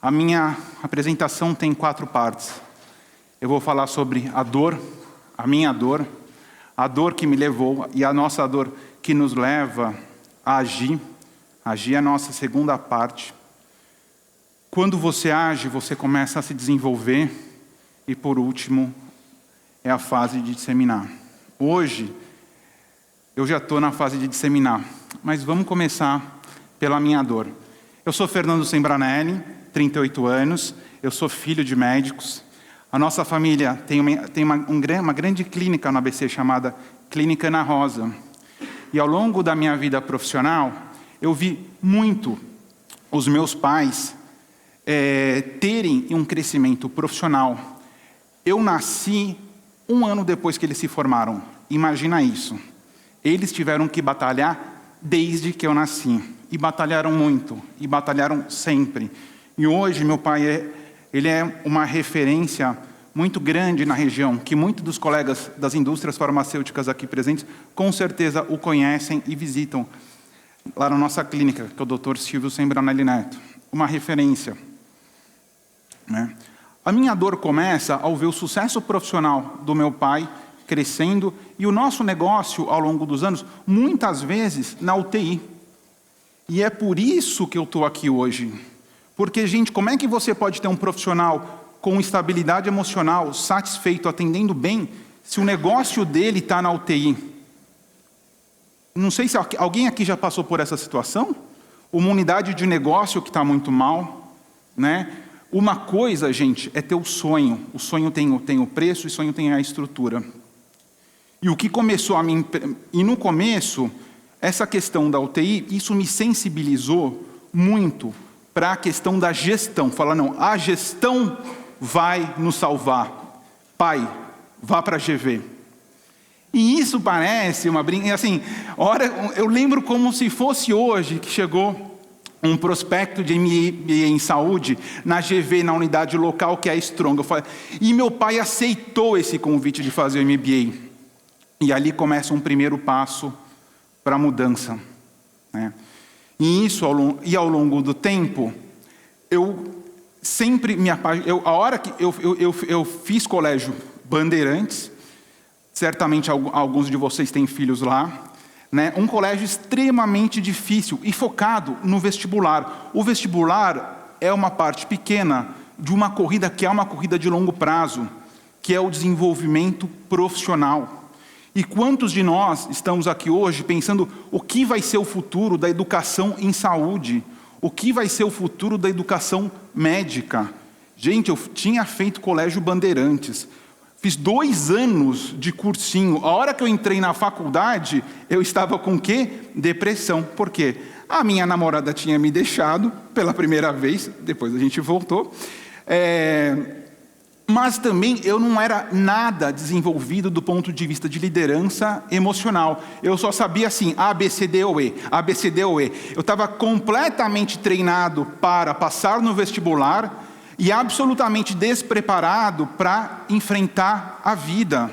A minha apresentação tem 4 partes. Eu vou falar sobre a dor, a minha dor, a dor que me levou e a nossa dor que nos leva a agir. Agir é a nossa segunda parte. Quando você age, você começa a se desenvolver. E por último, é a fase de disseminar. Hoje, eu já estou na fase de disseminar. Mas vamos começar pela minha dor. Eu sou Fernando Sembranelli, 38 anos. Eu sou filho de médicos. A nossa família tem uma grande clínica no ABC chamada Clínica Ana Rosa. E ao longo da minha vida profissional, eu vi muito os meus pais terem um crescimento profissional. Eu nasci 1 ano depois que eles se formaram. Imagina isso. Eles tiveram que batalhar desde que eu nasci. E batalharam muito. E batalharam sempre. E hoje meu pai ele é uma referência muito grande na região, que muitos dos colegas das indústrias farmacêuticas aqui presentes, com certeza o conhecem e visitam lá na nossa clínica, que é o Dr. Silvio Sembranelli Neto. Uma referência. Né? A minha dor começa ao ver o sucesso profissional do meu pai crescendo e o nosso negócio, ao longo dos anos, muitas vezes na UTI. E é por isso que eu estou aqui hoje. Porque, gente, como é que você pode ter um profissional com estabilidade emocional, satisfeito, atendendo bem, se o negócio dele está na UTI? Não sei se alguém aqui já passou por essa situação. Uma unidade de negócio que está muito mal, né? Uma coisa, gente, é ter o sonho. O sonho tem o preço e o sonho tem a estrutura. E o que começou a me... E no começo, essa questão da UTI, isso me sensibilizou muito para a questão da gestão. Falar, não, a gestão vai nos salvar. Pai, vá para a GV. E isso parece uma brincadeira. Assim, eu lembro como se fosse hoje que chegou um prospecto de MBA em saúde na GV, na unidade local, que é a Strong. E meu pai aceitou esse convite de fazer o MBA. E ali começa um primeiro passo para a mudança. Né? E isso, ao longo do tempo, eu sempre me apaixonei. A hora que eu fiz colégio Bandeirantes, certamente alguns de vocês têm filhos lá, né? Um colégio extremamente difícil e focado no vestibular. O vestibular é uma parte pequena de uma corrida que é uma corrida de longo prazo, que é o desenvolvimento profissional. E quantos de nós estamos aqui hoje pensando o que vai ser o futuro da educação em saúde? O que vai ser o futuro da educação médica? Gente, eu tinha feito colégio Bandeirantes. Fiz 2 anos de cursinho. A hora que eu entrei na faculdade, eu estava com o quê? Depressão. Por quê? A minha namorada tinha me deixado pela primeira vez, depois a gente voltou. Mas também eu não era nada desenvolvido do ponto de vista de liderança emocional. Eu só sabia assim, A, B, C, D ou E, A, B, C, D ou E. Eu estava completamente treinado para passar no vestibular e absolutamente despreparado para enfrentar a vida.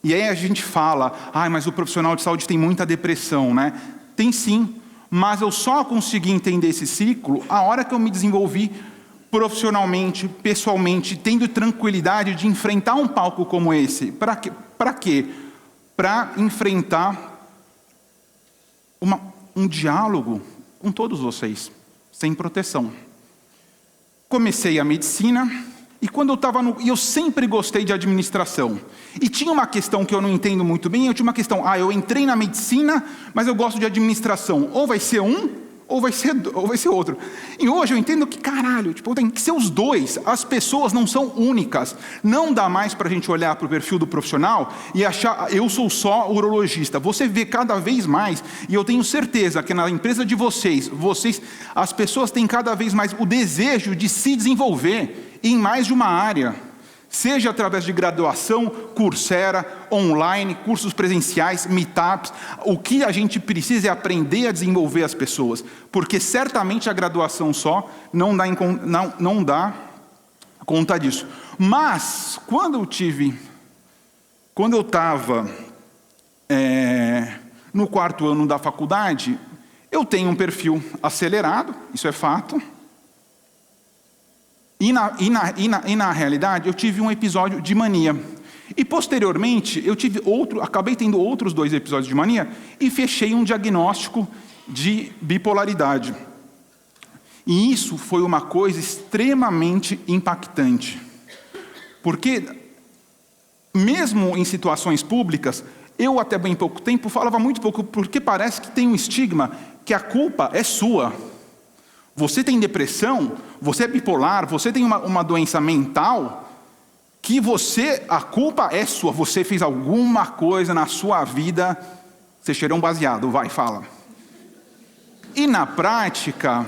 E aí a gente fala, mas o profissional de saúde tem muita depressão, né? Tem sim, mas eu só consegui entender esse ciclo a hora que eu me desenvolvi profissionalmente, pessoalmente, tendo tranquilidade de enfrentar um palco como esse. Para quê? Para enfrentar um diálogo com todos vocês, sem proteção. Comecei a medicina, e quando eu estava eu sempre gostei de administração. E tinha uma questão que eu não entendo muito bem, eu tinha uma questão, eu entrei na medicina, mas eu gosto de administração. Ou vai ser um, ou vai ser outro. E hoje eu entendo que, tem que ser os dois. As pessoas não são únicas. Não dá mais para a gente olhar para o perfil do profissional e achar, eu sou só urologista. Você vê cada vez mais, e eu tenho certeza que na empresa de vocês, as pessoas têm cada vez mais o desejo de se desenvolver em mais de uma área. Seja através de graduação, Coursera, online, cursos presenciais, meetups. O que a gente precisa é aprender a desenvolver as pessoas, porque certamente a graduação só não dá conta disso. Mas, quando eu estava no 4º ano da faculdade, eu tenho um perfil acelerado, isso é fato. E na realidade, eu tive um episódio de mania. E posteriormente, acabei tendo outros 2 episódios de mania e fechei um diagnóstico de bipolaridade. E isso foi uma coisa extremamente impactante. Porque, mesmo em situações públicas, eu até bem pouco tempo falava muito pouco, porque parece que tem um estigma que a culpa é sua. Você tem depressão, você é bipolar, você tem uma doença mental, que a culpa é sua. Você fez alguma coisa na sua vida, você cheirou um baseado, vai, fala. E na prática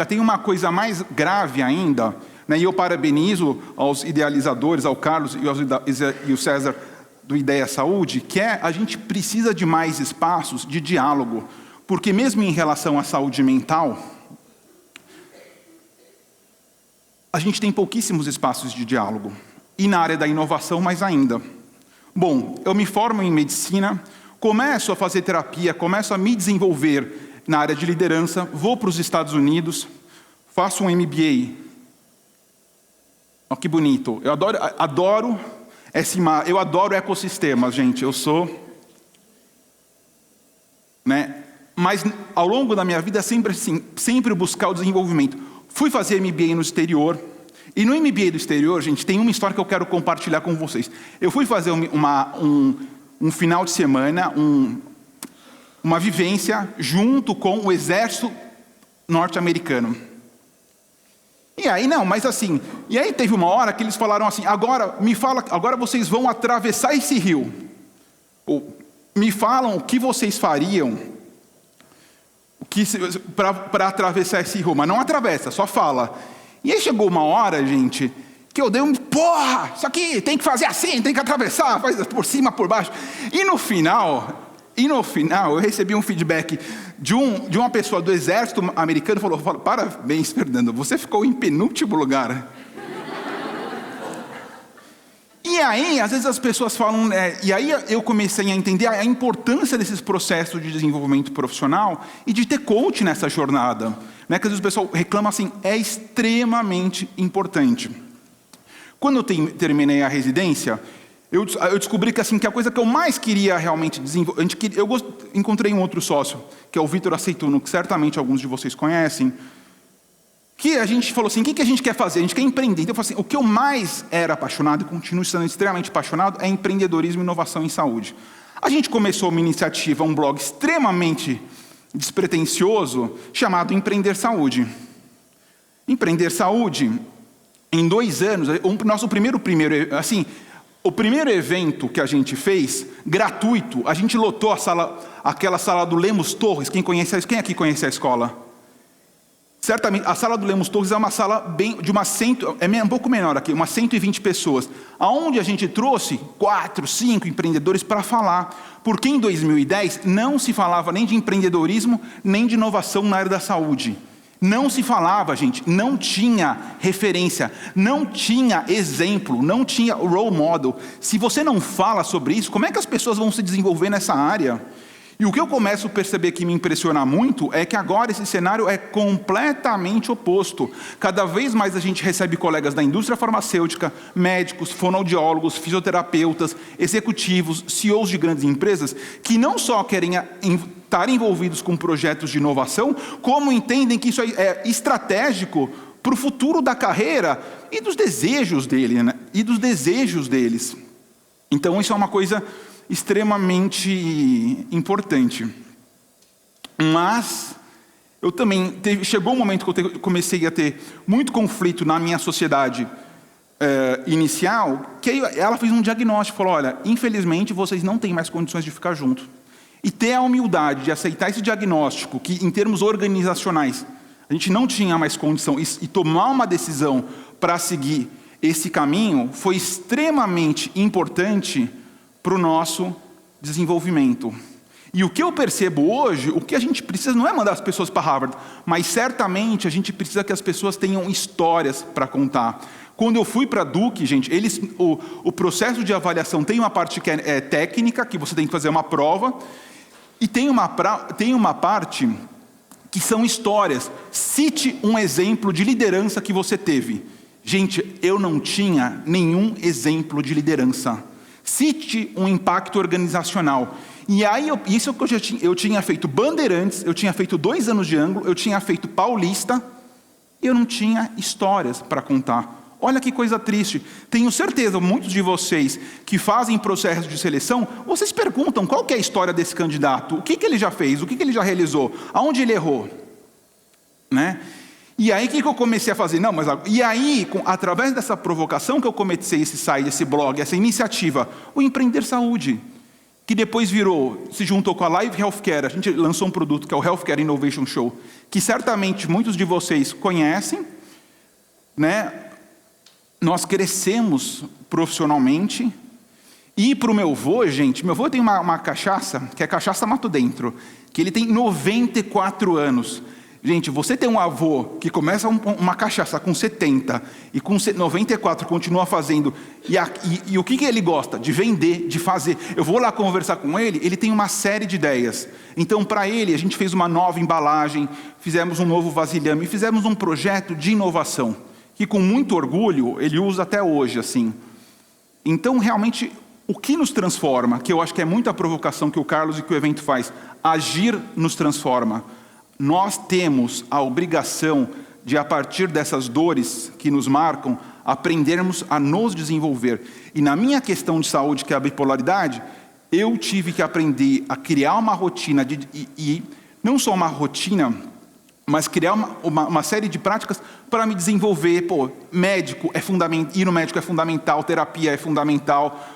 tem uma coisa mais grave ainda, né? E eu parabenizo aos idealizadores, ao Carlos e ao César do Ideia Saúde, que a gente precisa de mais espaços de diálogo, porque mesmo em relação à saúde mental, a gente tem pouquíssimos espaços de diálogo. E na área da inovação, mais ainda. Bom, eu me formo em medicina, começo a fazer terapia, começo a me desenvolver na área de liderança, vou para os Estados Unidos, faço um MBA. Olha que bonito. Eu adoro ecossistemas, gente. Eu sou... né? Mas ao longo da minha vida, sempre buscar o desenvolvimento. Fui fazer MBA no exterior. E no MBA do exterior, gente, tem uma história que eu quero compartilhar com vocês. Eu fui fazer um final de semana, uma vivência junto com o exército norte-americano. E aí, e aí teve uma hora que eles falaram assim, agora vocês vão atravessar esse rio. Me falam o que vocês fariam para atravessar esse rio, mas não atravessa, só fala. E aí chegou uma hora, gente, que eu dei porra, isso aqui tem que fazer assim, tem que atravessar, faz por cima, por baixo. E no final eu recebi um feedback de uma pessoa do exército americano, falou, parabéns, Fernando, você ficou em penúltimo lugar. E aí, às vezes as pessoas falam, e aí eu comecei a entender a importância desses processos de desenvolvimento profissional e de ter coach nessa jornada. Né? Que às vezes o pessoal reclama assim, é extremamente importante. Quando eu terminei a residência, eu descobri que, que a coisa que eu mais queria realmente desenvolver... encontrei um outro sócio, que é o Vitor Aceituno, que certamente alguns de vocês conhecem, que a gente falou assim, o que a gente quer fazer? A gente quer empreender. Então eu falei assim, o que eu mais era apaixonado, e continuo sendo extremamente apaixonado, é empreendedorismo e inovação em saúde. A gente começou uma iniciativa, um blog extremamente despretensioso, chamado Empreender Saúde. Empreender Saúde, em 2 anos, o primeiro evento que a gente fez, gratuito, a gente lotou aquela sala do Lemos Torres. Quem aqui conhece a escola? Certamente, a sala do Lemos Torres é uma sala um pouco menor aqui, umas 120 pessoas, aonde a gente trouxe 4, 5 empreendedores para falar, porque em 2010 não se falava nem de empreendedorismo, nem de inovação na área da saúde. Não se falava, gente, não tinha referência, não tinha exemplo, não tinha role model. Se você não fala sobre isso, como é que as pessoas vão se desenvolver nessa área? E o que eu começo a perceber que me impressiona muito é que agora esse cenário é completamente oposto. Cada vez mais a gente recebe colegas da indústria farmacêutica, médicos, fonoaudiólogos, fisioterapeutas, executivos, CEOs de grandes empresas, que não só querem estar envolvidos com projetos de inovação, como entendem que isso é estratégico para o futuro da carreira e dos desejos deles. Então isso é uma coisa extremamente importante. Mas eu também chegou um momento que eu comecei a ter muito conflito na minha sociedade inicial, que ela fez um diagnóstico, falou, olha, infelizmente vocês não têm mais condições de ficar juntos. E ter a humildade de aceitar esse diagnóstico, que em termos organizacionais a gente não tinha mais condição, e tomar uma decisão para seguir esse caminho, foi extremamente importante para o nosso desenvolvimento. E o que eu percebo hoje, o que a gente precisa não é mandar as pessoas para Harvard, mas certamente a gente precisa que as pessoas tenham histórias para contar. Quando eu fui para a Duke, gente, o processo de avaliação tem uma parte que é técnica, que você tem que fazer uma prova, e tem uma parte que são histórias. Cite um exemplo de liderança que você teve. Gente, eu não tinha nenhum exemplo de liderança. Cite um impacto organizacional. E aí, isso é o que eu tinha feito Bandeirantes, eu tinha feito 2 anos de ângulo, eu tinha feito Paulista, e eu não tinha histórias para contar. Olha que coisa triste. Tenho certeza, muitos de vocês que fazem processo de seleção, vocês perguntam qual que é a história desse candidato, o que ele já fez, o que ele já realizou, aonde ele errou. Né? E aí, o que eu comecei a fazer? E aí, através dessa provocação que eu comecei esse site, esse blog, essa iniciativa, o Empreender Saúde, que depois se juntou com a Live Healthcare, a gente lançou um produto que é o Healthcare Innovation Show, que certamente muitos de vocês conhecem, né? Nós crescemos profissionalmente, e para o meu avô, gente, meu avô tem uma cachaça, que é cachaça Mato Dentro, que ele tem 94 anos. Gente, você tem um avô que começa uma cachaça com 70 e com 94 continua fazendo, e o que ele gosta? De vender, de fazer. Eu vou lá conversar com ele, ele tem uma série de ideias. Então, para ele, a gente fez uma nova embalagem, fizemos um novo vasilhame, fizemos um projeto de inovação, que com muito orgulho ele usa até hoje, assim. Então, realmente, o que nos transforma, que eu acho que é muita provocação que o Carlos e que o evento faz, agir nos transforma. Nós temos a obrigação de, a partir dessas dores que nos marcam, aprendermos a nos desenvolver. E na minha questão de saúde, que é a bipolaridade, eu tive que aprender a criar uma rotina, e não só uma rotina, mas criar uma série de práticas para me desenvolver. Médico é fundamental, ir no médico é fundamental, terapia é fundamental,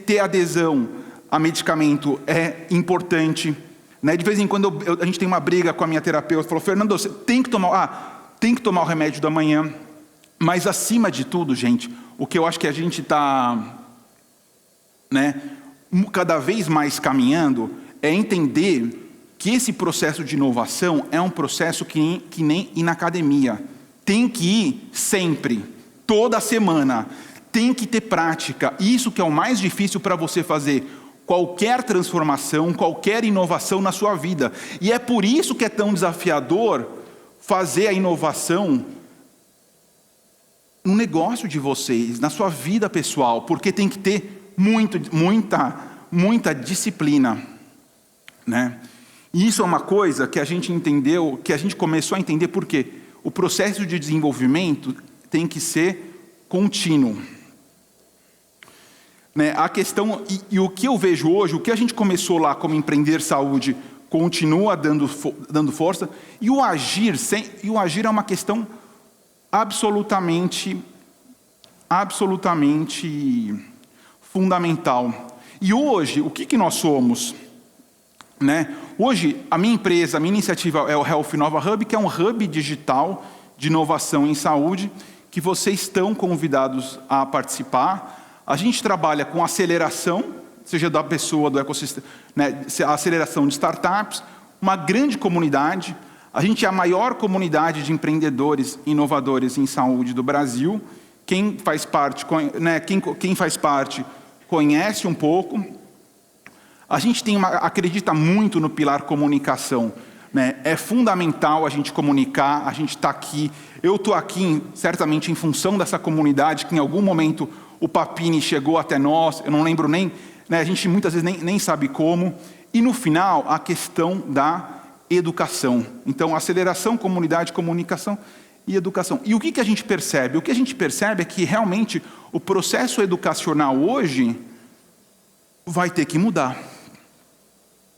ter adesão a medicamento é importante. Né? De vez em quando a gente tem uma briga com a minha terapeuta, falou: Fernando, você tem que tomar o remédio da manhã. Mas acima de tudo, gente, o que eu acho que a gente está, né, cada vez mais caminhando é entender que esse processo de inovação é um processo que nem ir na academia. Tem que ir sempre, toda semana. Tem que ter prática. Isso que é o mais difícil para você fazer qualquer transformação, qualquer inovação na sua vida. E é por isso que é tão desafiador fazer a inovação no negócio de vocês, na sua vida pessoal, porque tem que ter muita disciplina, né? E isso é uma coisa que a gente entendeu, que a gente começou a entender, porque o processo de desenvolvimento tem que ser contínuo. Né? A questão, e o que eu vejo hoje, o que a gente começou lá como Empreender Saúde, continua dando força, e o agir é uma questão absolutamente fundamental. E hoje, o que nós somos? Né? Hoje, a minha empresa, a minha iniciativa é o Health Nova Hub, que é um hub digital de inovação em saúde, que vocês estão convidados a participar. A gente trabalha com aceleração, seja da pessoa, do ecossistema, né? A aceleração de startups, uma grande comunidade. A gente é a maior comunidade de empreendedores inovadores em saúde do Brasil. Quem faz parte, né? Quem faz parte conhece um pouco. A gente acredita muito no pilar comunicação, né? É fundamental a gente comunicar, a gente está aqui. Eu estou aqui, certamente, em função dessa comunidade, que em algum momento o Papini chegou até nós, eu não lembro nem, né? A gente muitas vezes nem sabe como. E no final, a questão da educação. Então, aceleração, comunidade, comunicação e educação. E o que a gente percebe? O que a gente percebe é que realmente o processo educacional hoje vai ter que mudar.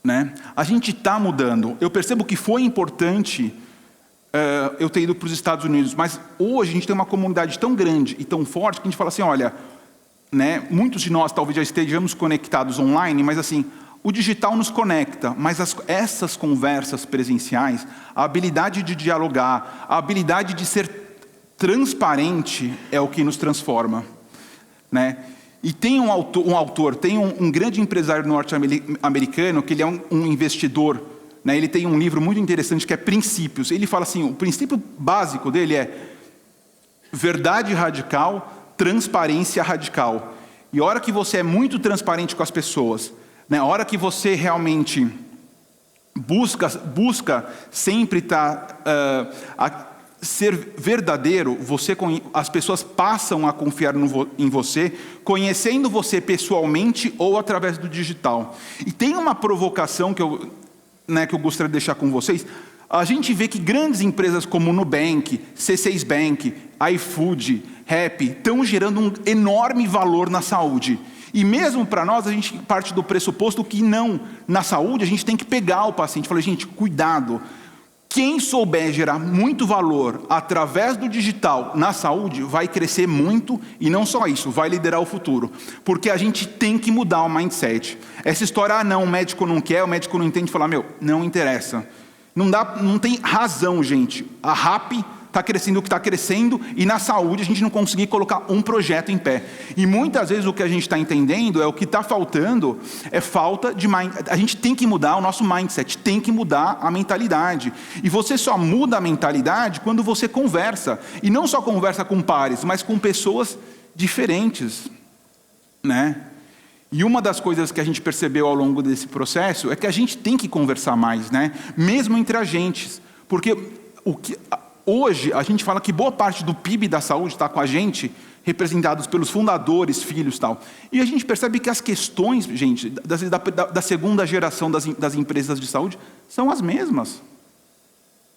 Né? A gente está mudando. Eu percebo que foi importante eu ter ido para os Estados Unidos, mas hoje a gente tem uma comunidade tão grande e tão forte que a gente fala assim, olha, né, muitos de nós talvez já estejamos conectados online, mas assim, o digital nos conecta, mas essas conversas presenciais, a habilidade de dialogar, a habilidade de ser transparente é o que nos transforma. Né? E tem um autor, tem um grande empresário norte-americano, que ele é um investidor, né? Ele tem um livro muito interessante que é Princípios. Ele fala assim, o princípio básico dele é verdade radical, transparência radical. E a hora que você é muito transparente com as pessoas, né? A hora que você realmente busca sempre ser verdadeiro, as pessoas passam a confiar em você, conhecendo você pessoalmente ou através do digital. E tem uma provocação que eu gostaria de deixar com vocês. A gente vê que grandes empresas como Nubank, C6 Bank, iFood, Rappi, estão gerando um enorme valor na saúde. E mesmo para nós, a gente parte do pressuposto que não, na saúde, a gente tem que pegar o paciente. Fala, gente, cuidado. Quem souber gerar muito valor através do digital na saúde vai crescer muito, e não só isso, vai liderar o futuro. Porque a gente tem que mudar o mindset. Essa história, não, o médico não quer, o médico não entende, falar, não interessa. Não tem razão, gente. A Rappi está crescendo o que está crescendo, e na saúde a gente não conseguir colocar um projeto em pé. E muitas vezes o que a gente está entendendo é o que está faltando, é falta de a gente tem que mudar o nosso mindset, tem que mudar a mentalidade. E você só muda a mentalidade quando você conversa. E não só conversa com pares, mas com pessoas diferentes, né? E uma das coisas que a gente percebeu ao longo desse processo é que a gente tem que conversar mais, né? Mesmo entre agentes. Porque hoje a gente fala que boa parte do PIB da saúde está com a gente, representados pelos fundadores, filhos e tal. E a gente percebe que as questões, gente, da segunda geração das empresas de saúde são as mesmas.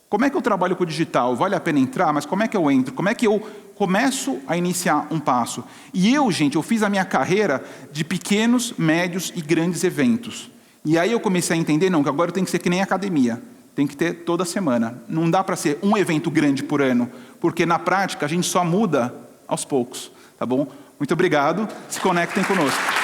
Como é que eu trabalho com o digital? Vale a pena entrar? Mas como é que eu entro? Como é que eu começo a iniciar um passo? E eu fiz a minha carreira de pequenos, médios e grandes eventos. E aí eu comecei a entender, que agora eu tenho que ser que nem academia. Tem que ter toda semana. Não dá para ser um evento grande por ano, porque na prática a gente só muda aos poucos, tá bom? Muito obrigado, se conectem conosco.